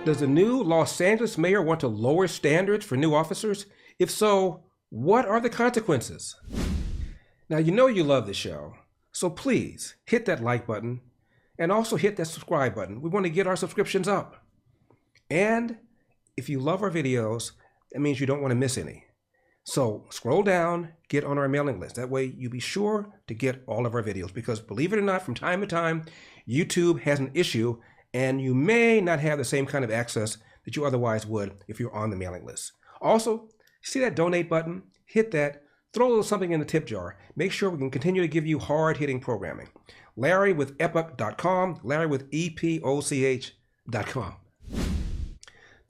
Does the new Los Angeles mayor want to lower standards for new officers? If so, what are the consequences? Now, you know you love the show, so please hit that like button and also hit that subscribe button. We want to get our subscriptions up. And if you love our videos, that means you don't want to miss any. So scroll down, get on our mailing list. That way you'll be sure to get all of our videos, because believe it or not, from time to time, YouTube has an issue and you may not have the same kind of access that you otherwise would if you're on the mailing list. Also, see that donate button? Hit that, throw a little something in the tip jar. Make sure we can continue to give you hard-hitting programming. Larry with epoch.com, Larry with epoch.com.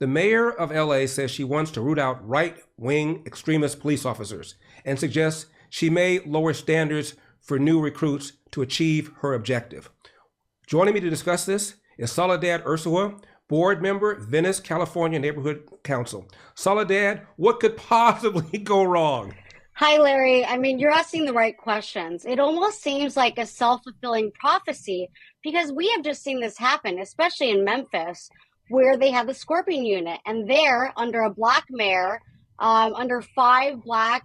The mayor of LA says she wants to root out right-wing extremist police officers and suggests she may lower standards for new recruits to achieve her objective. Joining me to discuss this is Soledad Ursua, board member, Venice, California Neighborhood Council. Soledad, what could possibly go wrong? Hi, Larry. I mean, you're asking the right questions. It almost seems like a self-fulfilling prophecy, because we have just seen this happen, especially in Memphis, where they have the Scorpion Unit, and there, under a black mayor, under 5 black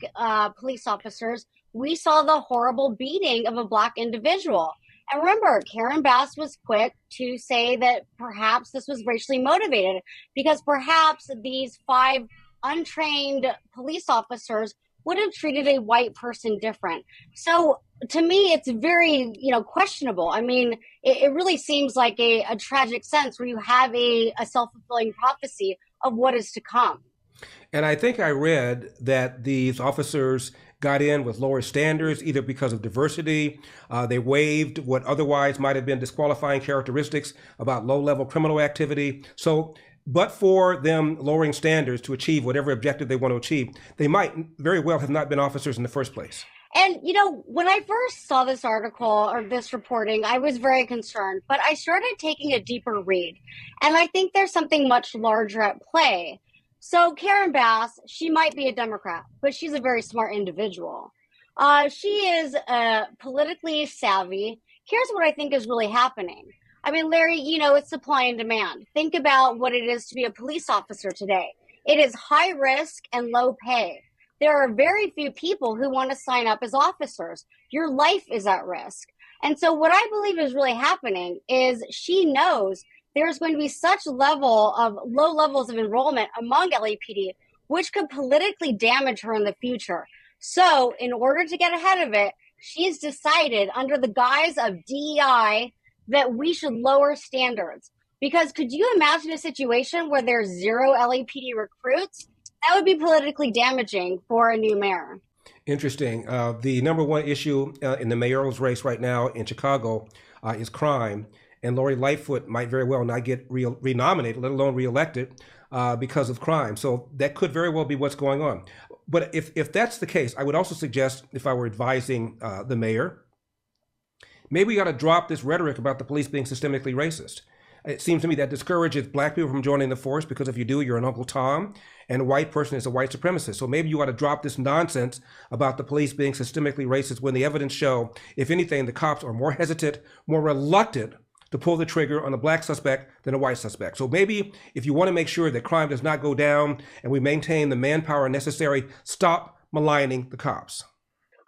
police officers, we saw the horrible beating of a black individual. And remember, Karen Bass was quick to say that perhaps this was racially motivated, because perhaps these 5 untrained police officers would have treated a white person different. So to me, it's very, questionable. I mean, it really seems like a tragic sense where you have a self-fulfilling prophecy of what is to come. And I think I read that these officers got in with lower standards, either because of diversity, they waived what otherwise might have been disqualifying characteristics about low-level criminal activity. So, but for them lowering standards to achieve whatever objective they want to achieve, they might very well have not been officers in the first place. And, when I first saw this article or this reporting, I was very concerned, but I started taking a deeper read. And I think there's something much larger at play. So Karen Bass, she might be a Democrat, but she's a very smart individual. She is politically savvy. Here's what I think is really happening. I mean, Larry, it's supply and demand. Think about what it is to be a police officer today. It is high risk and low pay. There are very few people who want to sign up as officers. Your life is at risk. And so what I believe is really happening is she knows there's going to be such low levels of enrollment among LAPD, which could politically damage her in the future. So in order to get ahead of it, she's decided under the guise of DEI that we should lower standards. Because could you imagine a situation where there's 0 LAPD recruits? That would be politically damaging for a new mayor. Interesting. The number one issue in the mayoral race right now in Chicago is crime. And Lori Lightfoot might very well not get renominated, let alone reelected, because of crime. So that could very well be what's going on. But if that's the case, I would also suggest, if I were advising the mayor, maybe we got to drop this rhetoric about the police being systemically racist. It seems to me that discourages black people from joining the force, because if you do, you're an Uncle Tom, and a white person is a white supremacist. So maybe you ought to drop this nonsense about the police being systemically racist, when the evidence show, if anything, the cops are more hesitant, more reluctant to pull the trigger on a black suspect than a white suspect. So maybe if you want to make sure that crime does not go down and we maintain the manpower necessary, stop maligning the cops.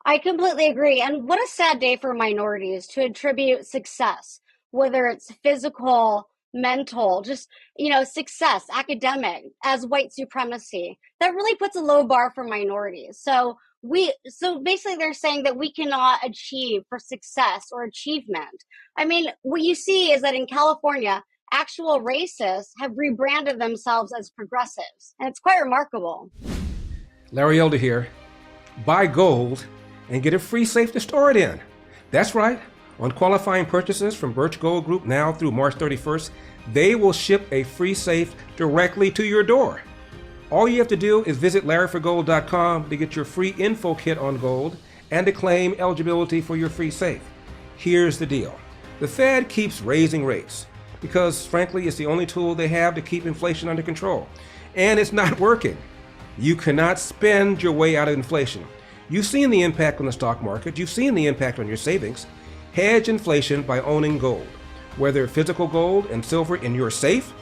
I completely agree. And what a sad day for minorities to attribute success, whether it's physical, mental, just, success, academic, as white supremacy. That really puts a low bar for minorities. So basically they're saying that we cannot achieve for success or achievement. I mean, what you see is that in California, actual racists have rebranded themselves as progressives. And it's quite remarkable. Larry Elder here. Buy gold and get a free safe to store it in. That's right. On qualifying purchases from Birch Gold Group now through March 31st, they will ship a free safe directly to your door. All you have to do is visit LarryForGold.com to get your free info kit on gold and to claim eligibility for your free safe. Here's the deal. The Fed keeps raising rates because, frankly, it's the only tool they have to keep inflation under control. And it's not working. You cannot spend your way out of inflation. You've seen the impact on the stock market. You've seen the impact on your savings. Hedge inflation by owning gold, whether physical gold and silver in your safe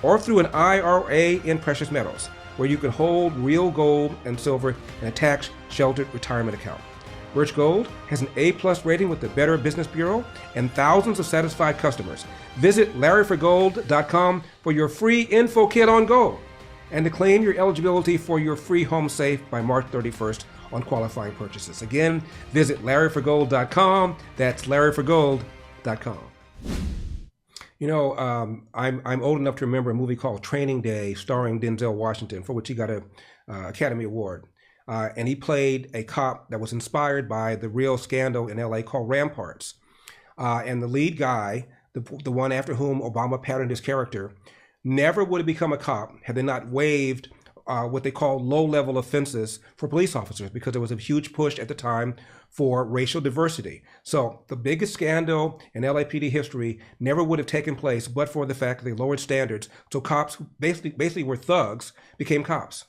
or through an IRA in precious metals, where you can hold real gold and silver in a tax-sheltered retirement account. Birch Gold has an A-plus rating with the Better Business Bureau and thousands of satisfied customers. Visit LarryForGold.com for your free info kit on gold and to claim your eligibility for your free home safe by March 31st on qualifying purchases. Again, visit LarryForGold.com. That's LarryForGold.com. You know, I'm old enough to remember a movie called Training Day starring Denzel Washington, for which he got an Academy Award. And he played a cop that was inspired by the real scandal in LA called Ramparts. And the lead guy, the one after whom Obama patterned his character, never would have become a cop had they not waived what they call low-level offenses for police officers, because there was a huge push at the time for racial diversity. So the biggest scandal in LAPD history never would have taken place but for the fact that they lowered standards. So cops who basically were thugs became cops.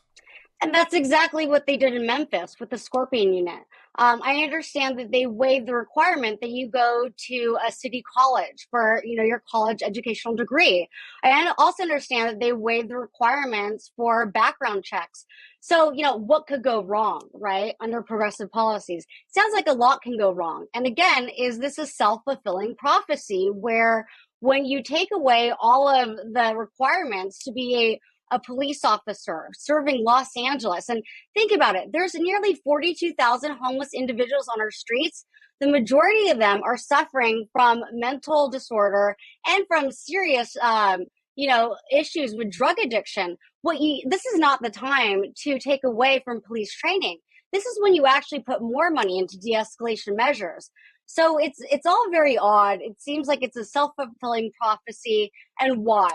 And that's exactly what they did in Memphis with the Scorpion Unit. I understand that they waived the requirement that you go to a city college for, your college educational degree. I also understand that they waived the requirements for background checks. So, what could go wrong, right? Under progressive policies. Sounds like a lot can go wrong. And again, is this a self-fulfilling prophecy where when you take away all of the requirements to be a police officer serving Los Angeles. And think about it. There's nearly 42,000 homeless individuals on our streets. The majority of them are suffering from mental disorder and from serious, issues with drug addiction. This is not the time to take away from police training. This is when you actually put more money into de-escalation measures. So it's all very odd. It seems like it's a self-fulfilling prophecy. And why?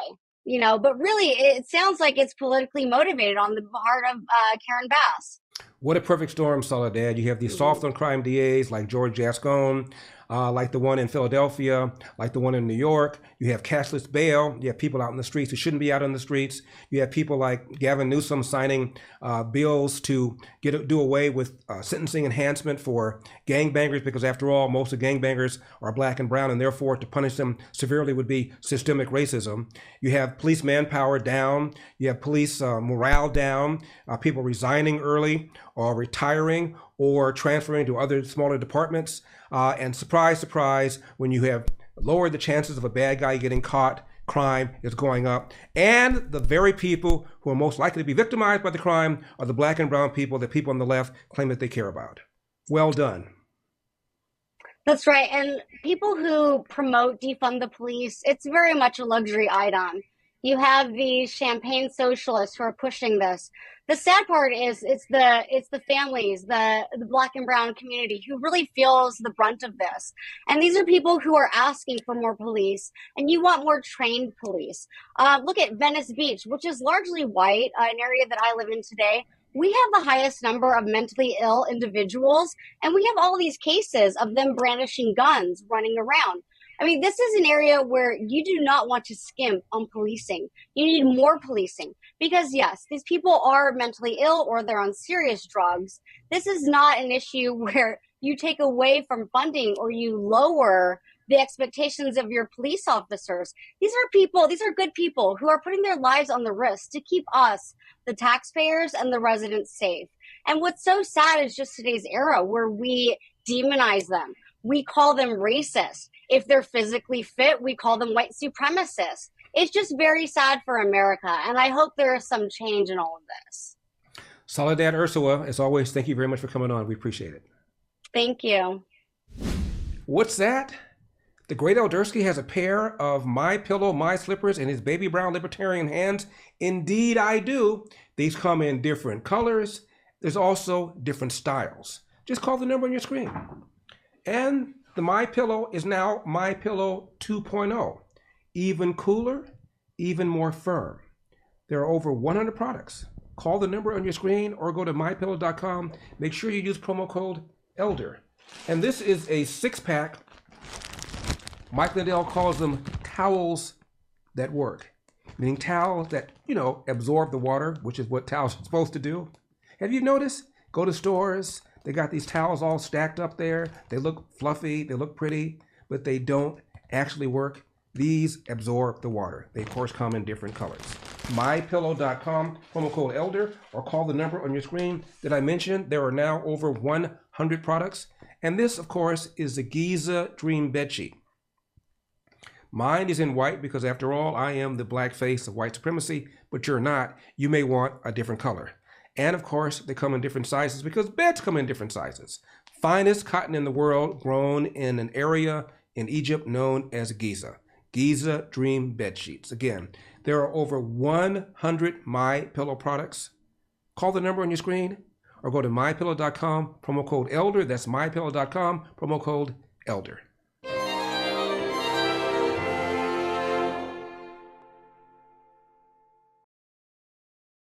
But really, it sounds like it's politically motivated on the part of Karen Bass. What a perfect storm, Soledad. You have these soft on crime DAs like George Gascon, like the one in Philadelphia, like the one in New York. You have cashless bail. You have people out in the streets who shouldn't be out on the streets. You have people like Gavin Newsom signing bills to do away with sentencing enhancement for gangbangers, because after all, most of gangbangers are black and brown, and therefore to punish them severely would be systemic racism. You have police manpower down. You have police morale down. People resigning early or retiring or transferring to other smaller departments. And surprise, surprise, when you have lowered the chances of a bad guy getting caught, crime is going up. And the very people who are most likely to be victimized by the crime are the black and brown people that people on the left claim that they care about. Well done. That's right. And people who promote defund the police, it's very much a luxury item. You have the champagne socialists who are pushing this. The sad part is it's the families, the black and brown community who really feels the brunt of this. And these are people who are asking for more police, and you want more trained police. Look at Venice Beach, which is largely white, an area that I live in today. We have the highest number of mentally ill individuals, and we have all these cases of them brandishing guns running around. I mean, this is an area where you do not want to skimp on policing. You need more policing because, yes, these people are mentally ill or they're on serious drugs. This is not an issue where you take away from funding or you lower the expectations of your police officers. These are good people who are putting their lives on the risk to keep us, the taxpayers and the residents, safe. And what's so sad is just today's era where we demonize them. We call them racist. If they're physically fit, we call them white supremacists. It's just very sad for America, and I hope there is some change in all of this. Soledad Ursula, as always, thank you very much for coming on. We appreciate it. Thank you. What's that? The great Eldersky has a pair of MyPillow My Slippers in his baby brown libertarian hands. Indeed, I do. These come in different colors. There's also different styles. Just call the number on your screen. And the MyPillow is now MyPillow 2.0. Even cooler, even more firm. There are over 100 products. Call the number on your screen or go to mypillow.com. Make sure you use promo code ELDER. And this is a 6-pack. Mike Lindell calls them towels that work. Meaning towels that, absorb the water, which is what towels are supposed to do. Have you noticed? Go to stores. They got these towels all stacked up there. They look fluffy, they look pretty, but they don't actually work. These absorb the water. They, of course, come in different colors. MyPillow.com, promo code ELDER, or call the number on your screen that I mentioned. There are now over 100 products. And this, of course, is the Giza Dream Bedsheet. Mine is in white because, after all, I am the black face of white supremacy, but you're not. You may want a different color. And, of course, they come in different sizes because beds come in different sizes. Finest cotton in the world, grown in an area in Egypt known as Giza. Giza Dream Bed Sheets. Again, there are over 100 MyPillow products. Call the number on your screen or go to MyPillow.com, promo code ELDER. That's MyPillow.com, promo code ELDER.